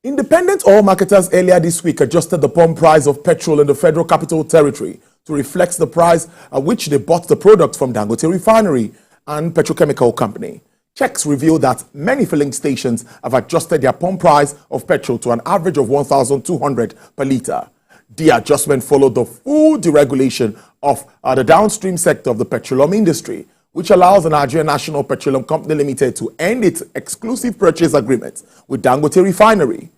Independent oil marketers earlier this week adjusted the pump price of petrol in the Federal Capital Territory to reflect the price at which they bought the product from Dangote Refinery and Petrochemical Company. Checks reveal that many filling stations have adjusted their pump price of petrol to an average of 1,200 per litre. The adjustment followed the full deregulation of the downstream sector of the petroleum industry, which allows the Nigerian National Petroleum Company Limited to end its exclusive purchase agreement with Dangote Refinery.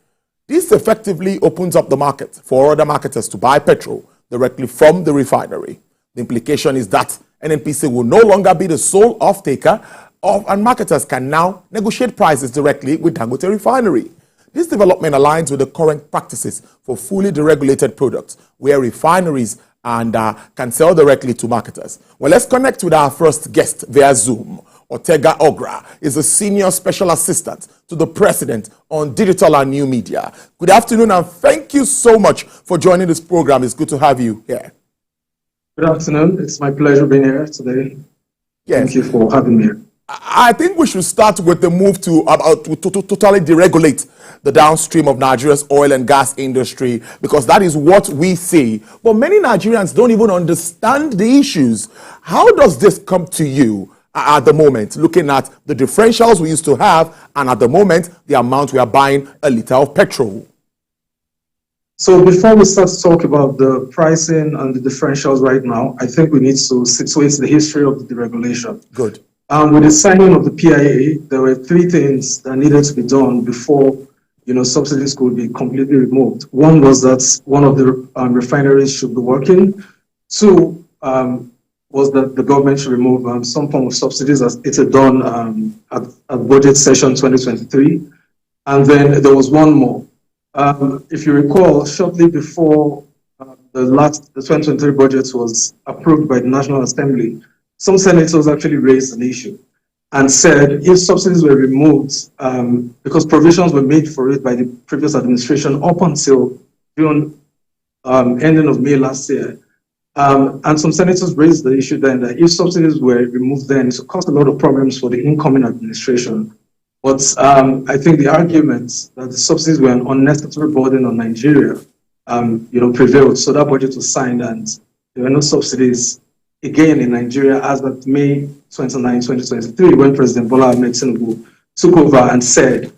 This effectively opens up the market for other marketers to buy petrol directly from the refinery. The implication is that NNPC will no longer be the sole off-taker and marketers can now negotiate prices directly with Dangote Refinery. This development aligns with the current practices for fully deregulated products, where refineries can sell directly to marketers. Well, let's connect with our first guest via Zoom. Ogra is a senior special assistant to the president on digital and new media. Good afternoon, and thank you so much for joining this program. It's good to have you here. Good afternoon. It's my pleasure being here today. Yes. Thank you for having me here. I think we should start with the move to totally deregulate the downstream of Nigeria's oil and gas industry, because that is what we see. But many Nigerians don't even understand the issues. How does this come to you at the moment, looking at the differentials we used to have and at the moment the amount we are buying a litre of petrol? So before we start to talk about the pricing and the differentials right now, I think we need to situate the history of the deregulation. Good. With the signing of the PIA, there were three things that needed to be done before, subsidies could be completely removed. One was that one of the refineries should be working. Two was that the government should remove some form of subsidies, as it had done at budget session 2023. And then there was one more. If you recall, shortly before the 2023 budget was approved by the National Assembly, some senators actually raised an issue and said if subsidies were removed, because provisions were made for it by the previous administration up until June, ending of May last year, and some senators raised the issue then that if subsidies were removed then, it would cause a lot of problems for the incoming administration. But I think the argument that the subsidies were an unnecessary burden on Nigeria, prevailed. So that budget was signed and there were no subsidies again in Nigeria as of May 29, 2023, when President Bola Ahmed Tinubu took over and said,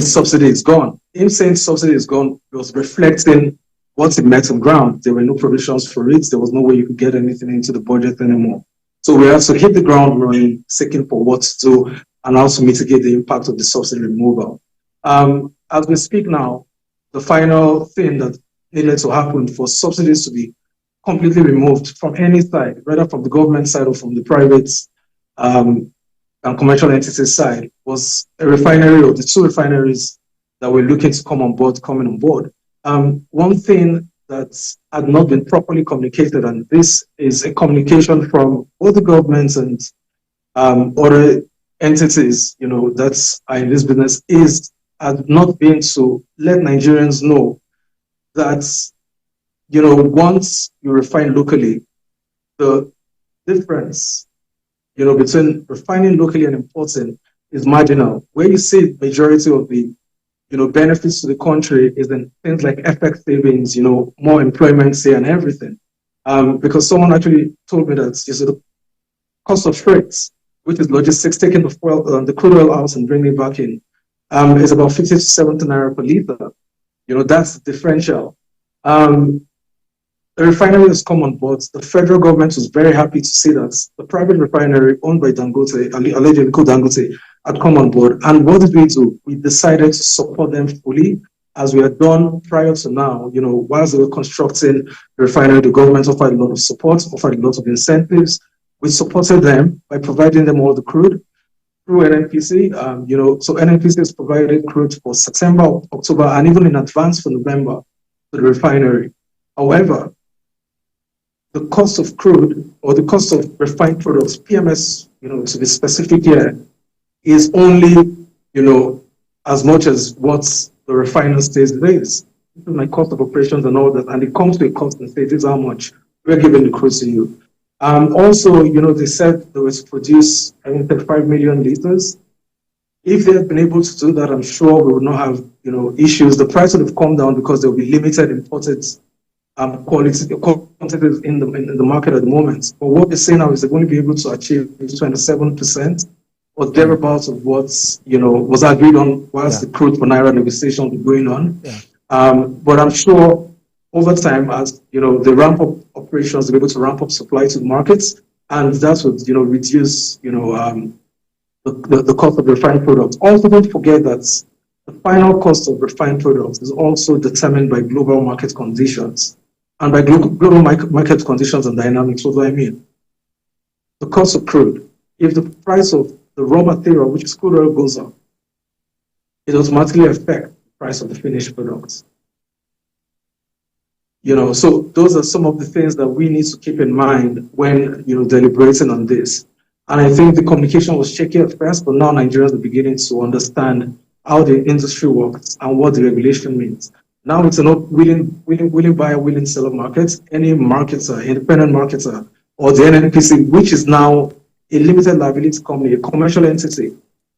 subsidy is gone. Him saying subsidy is gone was reflecting what it met on ground. There were no provisions for it. There was no way you could get anything into the budget anymore. So we had to hit the ground running, seeking for what to do and also mitigate the impact of the subsidy removal. As we speak now, the final thing that needed to happen for subsidies to be completely removed from any side, whether from the government side or from the private and commercial entities side, was a refinery or the two refineries that were looking to coming on board. One thing that had not been properly communicated, and this is a communication from both the governments and other entities, that are in this business, had not been to let Nigerians know that once you refine locally, the difference, between refining locally and importing is marginal. Where you see majority of the, benefits to the country is in things like FX savings, more employment here and everything. Because someone actually told me that the cost of freight, which is logistics, taking the crude oil out and bringing it back in, is about 50 to 70 naira per litre. That's the differential. The refinery has come on board. The federal government was very happy to see that the private refinery owned by Dangote, allegedly called Dangote, had come on board. And what did we do? We decided to support them fully, as we had done prior to now. Whilst they were constructing the refinery, the government offered a lot of support, offered a lot of incentives. We supported them by providing them all the crude through NNPC. So NNPC has provided crude for September, October, and even in advance for November to the refinery. However, the cost of crude or the cost of refined products, PMS, to be specific here, is only, as much as what the refiner says it is. This is my cost of operations and all that, and it comes to a cost and say, this is how much we're giving the crude to you. Also, they said they were to produce, 35 million liters. If they had been able to do that, I'm sure we would not have, issues. The price would have come down because there will be limited imported quantities in the market at the moment. But what they're saying now is they're going to be able to achieve 27% or thereabouts of what was agreed on whilst the crude for naira negotiation was going on. But I'm sure over time, as they ramp up operations, they'll be able to ramp up supply to the markets, and that would reduce the cost of refined products. Also, don't forget that the final cost of refined products is also determined by global market conditions. And by global market conditions and dynamics, what do I mean? The cost of crude. If the price of the raw material, which is crude oil, goes up, it automatically affects the price of the finished products. So those are some of the things that we need to keep in mind when deliberating on this. And I think the communication was shaky at first, but now Nigerians are beginning to understand how the industry works and what the regulation means. Now it's not willing buyer, willing seller market. Any marketer, independent marketer, or the NNPC, which is now a limited liability company, a commercial entity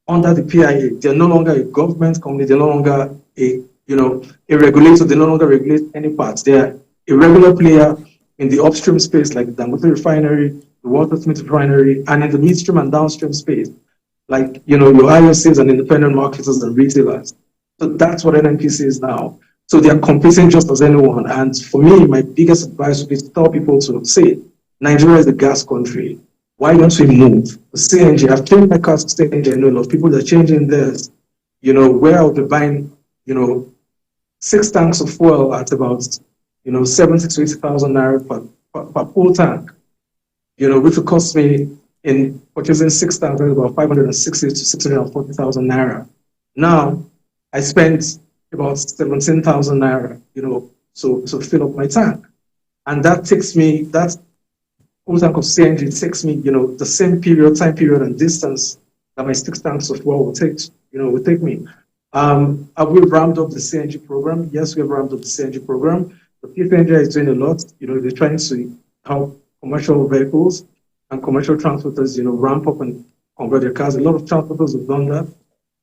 under the PIA. They're no longer a government company. They're no longer a regulator. They no longer regulate any parts. They're a regular player in the upstream space, like the Dangote refinery, the Waltersmith refinery, and in the midstream and downstream space, like your IOCs and independent marketers and retailers. So that's what NNPC is now. So they are competing just as anyone. And for me, my biggest advice would be to tell people to say, Nigeria is a gas country. Why don't we move? The CNG, I've changed my car to CNG. I know a lot of people that are changing theirs. Where I would be buying, 6 tanks of fuel at about, 70 to 80,000 naira per full tank, which would cost me in purchasing 6 tanks about 560 to 640,000 naira. Now, I spend about 17,000 naira, so fill up my tank. And that takes me, that full tank of CNG takes me, the same time period and distance that my 6 tanks of fuel will take me. Have we ramped up the CNG program? Yes, we have ramped up the CNG program. The PFNG is doing a lot. They're trying to help commercial vehicles and commercial transporters, ramp up and convert their cars. A lot of transporters have done that.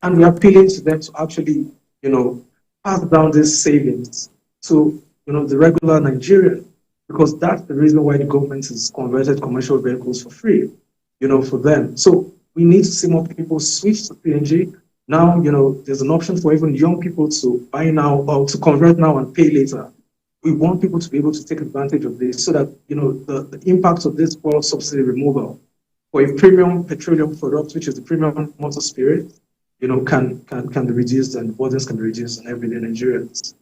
And we are appealing to them to actually, pass down these savings to, the regular Nigerian, because that's the reason why the government has converted commercial vehicles for free, for them. So we need to see more people switch to PNG. Now, there's an option for even young people to buy now or to convert now and pay later. We want people to be able to take advantage of this so that, the impact of this fuel subsidy removal for a premium petroleum product, which is the premium motor spirit, can be reduced and burdens can be reduced on everyday Nigerians.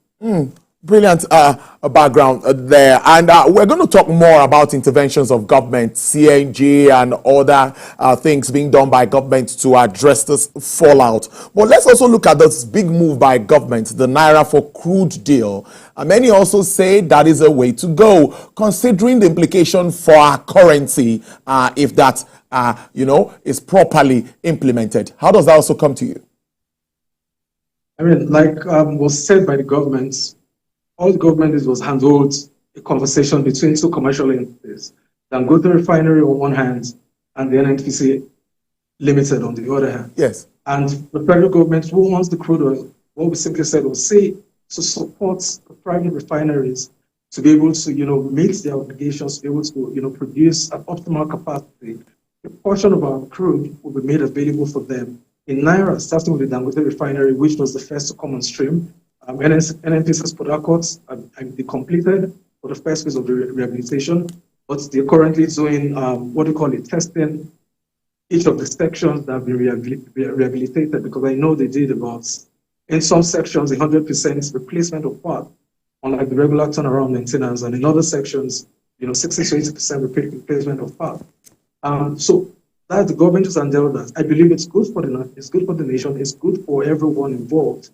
Brilliant background there. And we're going to talk more about interventions of government, CNG and other things being done by government to address this fallout. But let's also look at this big move by government, the Naira for crude deal. Many also say that is a way to go, considering the implication for our currency if that, is properly implemented. How does that also come to you? I mean, like was said by the government, all the government did was handhold a conversation between 2 commercial entities, the Dangote refinery on one hand and the NNPC Limited on the other hand. Yes. And the federal government, who owns the crude oil, what we simply said was say to support the private refineries to be able to, meet their obligations, to be able to, produce at optimal capacity. A portion of our crude will be made available for them in naira, starting with the Dangote refinery, which was the first to come on stream. NNPC's Port and be completed for the first phase of the rehabilitation, but they're currently doing testing each of the sections that have been rehabilitated, because I know they did about, in some sections, 100% replacement of parts, unlike the regular turnaround maintenance, and in other sections, 60 to 80% replacement of parts. So that the government has handled that. I believe it's good for the nation, it's good for everyone involved.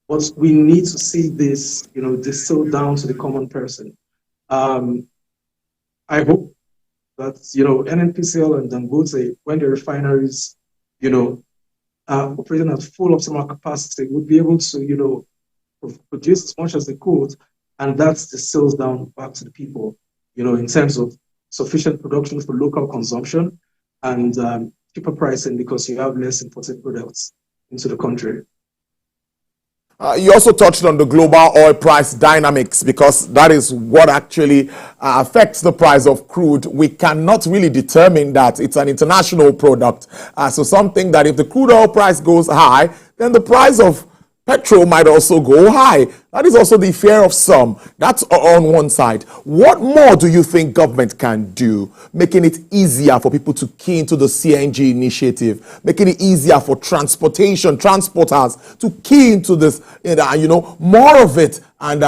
But we need to see this, distilled down to the common person. I hope that, NNPCL and Dangote, when the refineries, are operating at full optimal capacity, would be able to, produce as much as they could, and that's distills down back to the people, in terms of sufficient production for local consumption and cheaper pricing because you have less imported products. into the country. You also touched on the global oil price dynamics, because that is what actually affects the price of crude. We cannot really determine that. It's an international product. So something that if the crude oil price goes high, then the price of petrol might also go high. That is also the fear of some. That's on one side. What more do you think government can do, making it easier for people to key into the CNG initiative, making it easier for transporters to key into this, more of it, and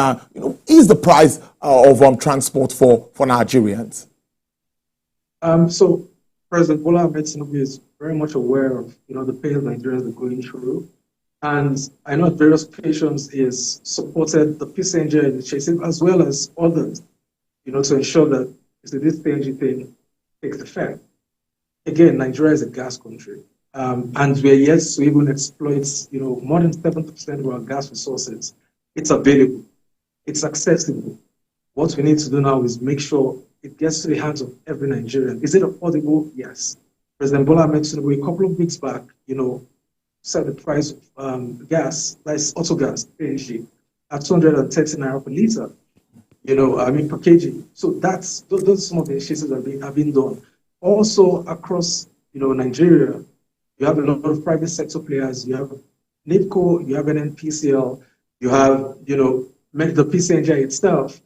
ease the price of transport for Nigerians? So President Bola Ahmed Tinubu is very much aware of the pain Nigerians are going through. And I know at various occasions he has supported the PCNG initiative as well as others, to ensure that this PNG thing takes effect. Again, Nigeria is a gas country, and we are yet to even exploit, more than 70% of our gas resources. It's available, it's accessible. What we need to do now is make sure it gets to the hands of every Nigerian. Is it affordable? Yes. President Bola Ahmed Tinubu, a couple of weeks back, set the price of gas, that's auto gas, PNG, at 230 naira per liter, per kg. So those are some of the initiatives that have been done. Also across, Nigeria, you have a lot of private sector players. You have NIPCO, you have NNPCL, you have, the PCNG itself,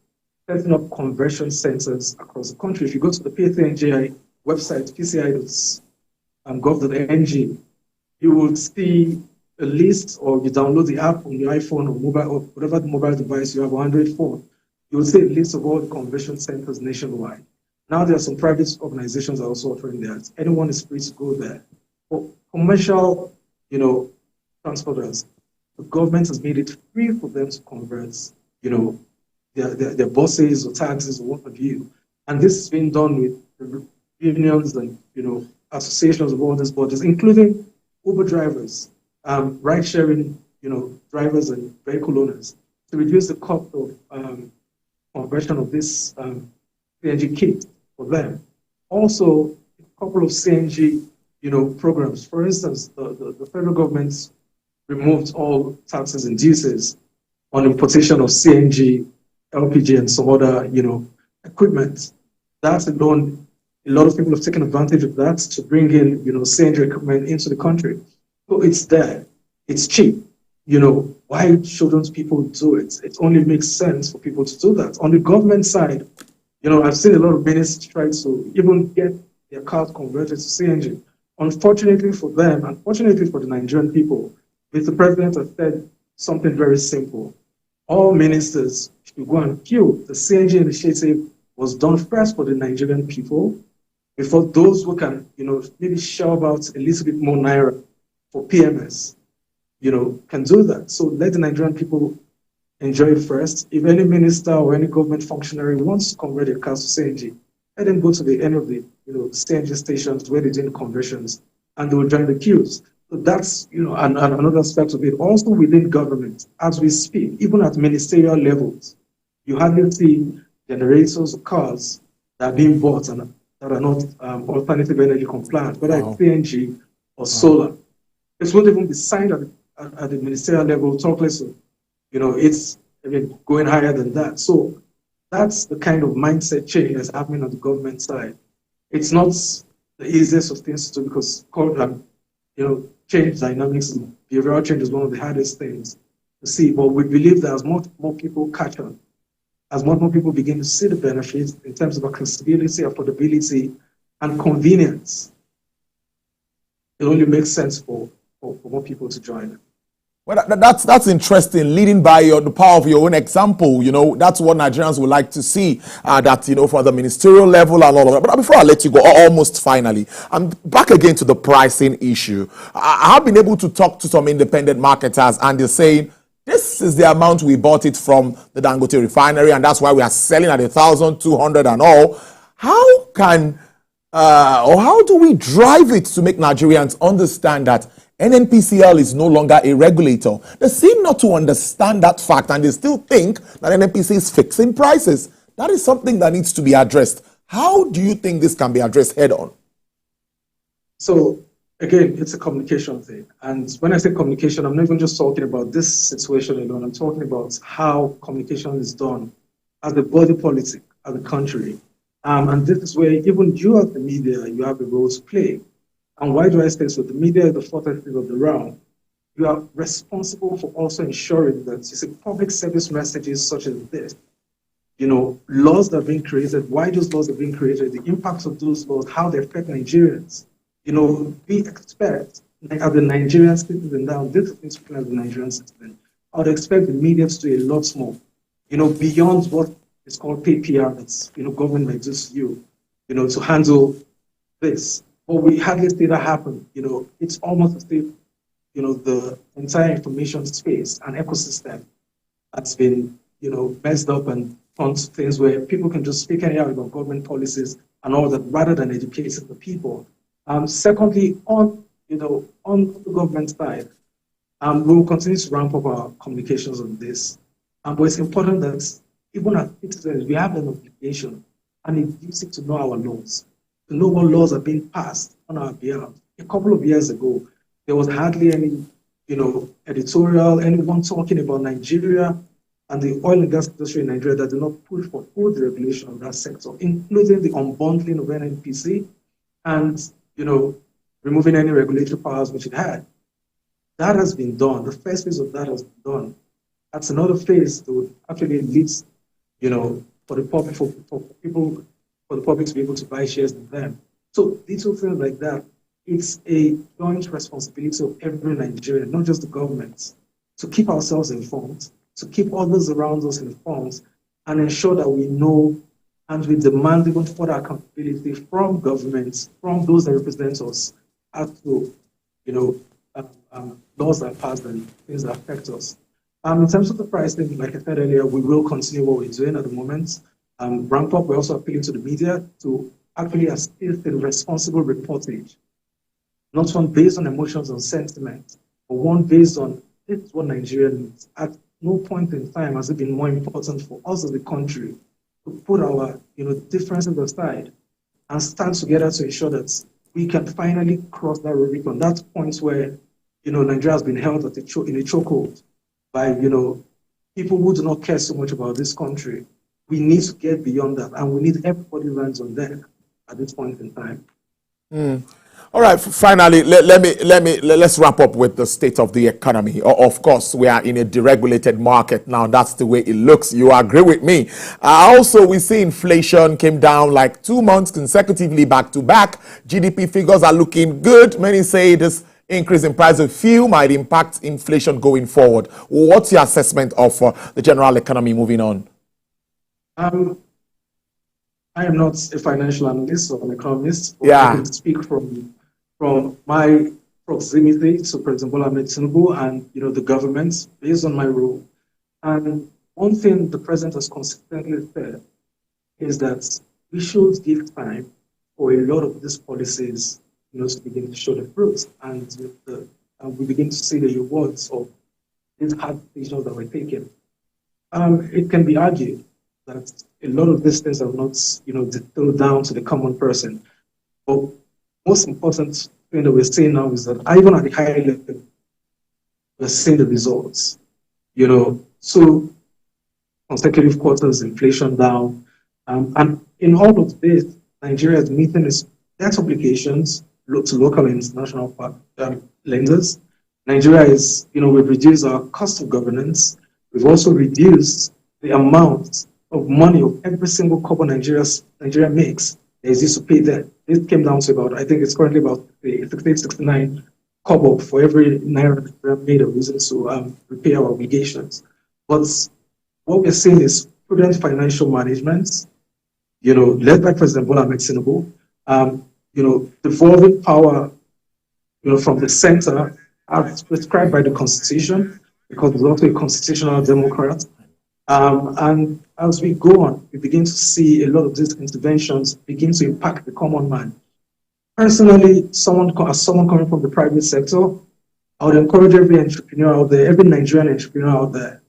setting up conversion centers across the country. If you go to the PCNG website, pci.gov.ng, you will see a list, or you download the app on your iPhone or mobile, or whatever the mobile device you have, or Android phone. You will see a list of all the conversion centers nationwide. Now there are some private organizations that are also offering that. Anyone is free to go there. For commercial, transporters, the government has made it free for them to convert, their buses or taxis or what have you. And this has been done with unions and, associations of all these bodies, including Uber drivers, ride-sharing, drivers and vehicle owners, to reduce the cost of conversion of this CNG kit for them. Also, a couple of CNG, programs. For instance, the federal government removed all taxes and duties on importation of CNG, LPG, and some other, equipment. That's alone. A lot of people have taken advantage of that to bring in, CNG equipment into the country. So it's there. It's cheap. Why shouldn't people do it? It only makes sense for people to do that. On the government side, I've seen a lot of ministers try to even get their cars converted to CNG. Unfortunately for them, unfortunately for the Nigerian people, Mr. President has said something very simple. All ministers should go and queue. The CNG initiative was done first for the Nigerian people, before those who can, maybe shell out a little bit more naira for PMS, can do that. So let the Nigerian people enjoy it first. If any minister or any government functionary wants to convert their cars to CNG, let them go to any of the, CNG stations where they're doing conversions, and they will join the queues. So that's, and another aspect of it. Also within government, as we speak, even at ministerial levels, you hardly see generators or cars that are being bought and that are not alternative energy compliant, whether it's CNG or solar. It won't even be signed at the ministerial level, talk less of, it's going higher than that. So that's the kind of mindset change that's happening on the government side. It's not the easiest of things to do, because change dynamics and behavioral change is one of the hardest things to see. But we believe that as more people catch on, as more people begin to see the benefits in terms of accessibility, affordability, and convenience, it only makes sense for more people to join. Well, that's interesting. Leading by the power of your own example, that's what Nigerians would like to see. That for the ministerial level and all of that. But before I let you go, almost finally, I'm back again to the pricing issue. I have been able to talk to some independent marketers, and they're saying this is the amount we bought it from the Dangote refinery, and that's why we are selling at 1,200 and all. How can or how do we drive it to make Nigerians understand that NNPCL is no longer a regulator? They seem not to understand that fact, and they still think that NNPC is fixing prices. That is something that needs to be addressed. How do you think this can be addressed head on? So again, it's a communication thing. And when I say communication, I'm not even just talking about this situation alone. I'm talking about how communication is done as a body politic, as a country. And this is where even you as the media, you have a role to play. And why do I say so? The media is the fourth estate of the realm. You are responsible for also ensuring that, you see, public service messages such as this, laws that have been created, why those laws have been created, the impacts of those laws, how they affect Nigerians. We expect, as a Nigerian citizen now, this is as a Nigerian citizen, I would expect the media to do a lot more, beyond what is called pay PR that's, government might just you, to handle this. But we hardly see that happen. It's almost as if, the entire information space and ecosystem that's been, messed up and onto things where people can just speak anyhow about government policies and all that, rather than educating the people. Secondly, on the government side, we will continue to ramp up our communications on this. But it's important that even as citizens, we have an obligation and a duty to know our laws, to know what laws are being passed on our behalf. A couple of years ago, there was hardly any, editorial, anyone talking about Nigeria and the oil and gas industry in Nigeria that did not push for full deregulation of that sector, including the unbundling of NNPC and, removing any regulatory powers which it had. That has been done. The first phase of that has been done. That's another phase that would actually lead, for the public, for the public to be able to buy shares in them. So little things like that, it's a joint responsibility of every Nigerian, not just the government, to keep ourselves informed, to keep others around us informed, and ensure that we know and we demand even further accountability from governments, from those that represent us, as to, laws that pass and things that affect us. In terms of the pricing, like I said earlier, we will continue what we're doing at the moment. Ramp up, we're also appealing to the media to actually assist in responsible reportage, not one based on emotions and sentiment, but one based on this is what Nigeria needs. At no point in time has it been more important for us as a country to put our differences aside and stand together to ensure that we can finally cross that Rubicon, that point where Nigeria has been held in a chokehold by people who do not care so much about this country. We need to get beyond that, and we need everybody's hands on deck at this point in time. All right. Finally, let's wrap up with the state of the economy. Of course, we are in a deregulated market now. That's the way it looks. You agree with me? Also, we see inflation came down like 2 months consecutively back to back. GDP figures are looking good. Many say this increase in price of fuel might impact inflation going forward. What's your assessment of the general economy moving on? I am not a financial analyst or an economist, but Yeah. I can speak from my proximity to President Bola Ahmed Tinubu and the government based on my role. And one thing the president has consistently said is that we should give time for a lot of these policies, to begin to show the fruits, and we begin to see the rewards of these hard decisions that we're taking. It can be argued that a lot of these things are not, distilled down to the common person. But most important thing that we're seeing now is that even at the higher level, we're seeing the results. So consecutive quarters, inflation down, and in all of this, Nigeria is meeting its debt obligations to local and international lenders. Nigeria is, we've reduced our cost of governance. We've also reduced the amount of money of every single kobo Nigeria makes that is used to pay debt. This came down to about, I think it's currently about 68-69 kobo for every naira made of reason to repay our obligations. But what we're seeing is prudent financial management, led by President Bola Ahmed Tinubu, devolving power, from the center as prescribed by the Constitution, because he's also a constitutional Democrat. And as we go on, we begin to see a lot of these interventions begin to impact the common man. Personally, as someone coming from the private sector, I would encourage every entrepreneur out there, every Nigerian entrepreneur out there,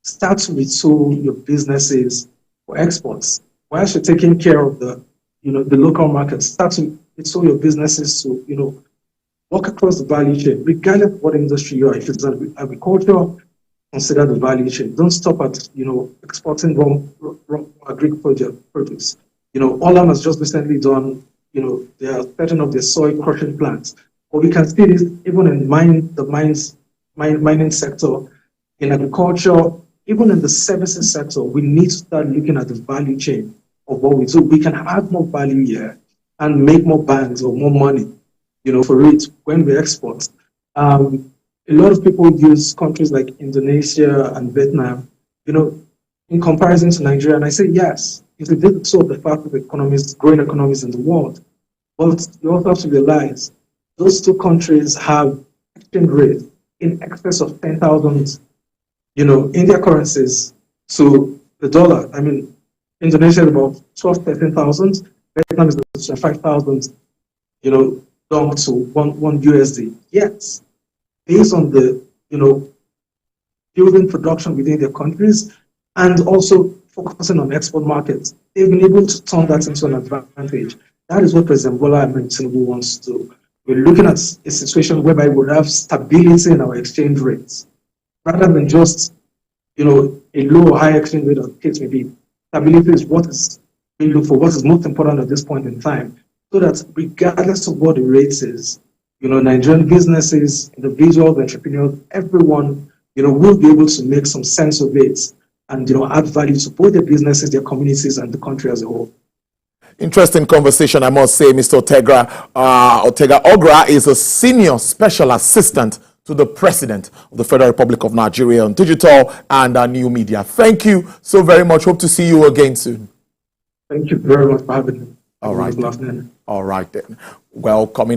start to retool your businesses for exports. Whilst you're taking care of the local market, start to retool your businesses to, work across the value chain, regardless of what industry you are. If it's agriculture, consider the value chain. Don't stop at, exporting raw agricultural produce. Olam has just recently done, they are setting up their soy crushing plants. But we can see this even in mining sector, in agriculture, even in the services sector. We need to start looking at the value chain of what we do. We can add more value here and make more banks or more money, for it when we export. A lot of people use countries like Indonesia and Vietnam, in comparison to Nigeria. And I say, yes, it's a bit so the fastest economies, growing economies in the world. But you also have to realize those two countries have exchange rates in excess of 10,000, in their currencies to the dollar. I mean, Indonesia is about 12, 13,000. Vietnam is about 25,000, down to one USD. Yes, based on the, building production within their countries and also focusing on export markets, they've been able to turn that into an advantage. That is what President Bola Ahmed Tinubu wants to do. We're looking at a situation whereby we would have stability in our exchange rates, rather than just, a low or high exchange rate, as the case may be. Stability is what is we look for, what is most important at this point in time, so that regardless of what the rate is, Nigerian businesses, individuals, entrepreneurs, everyone, will be able to make some sense of it and, add value to both their businesses, their communities, and the country as a whole. Interesting conversation, I must say, Mr. Ortega Ogra is a senior special assistant to the President of the Federal Republic of Nigeria on digital and new media. Thank you so very much. Hope to see you again soon. Thank you very much for having me. All right. All right then. Well, coming up.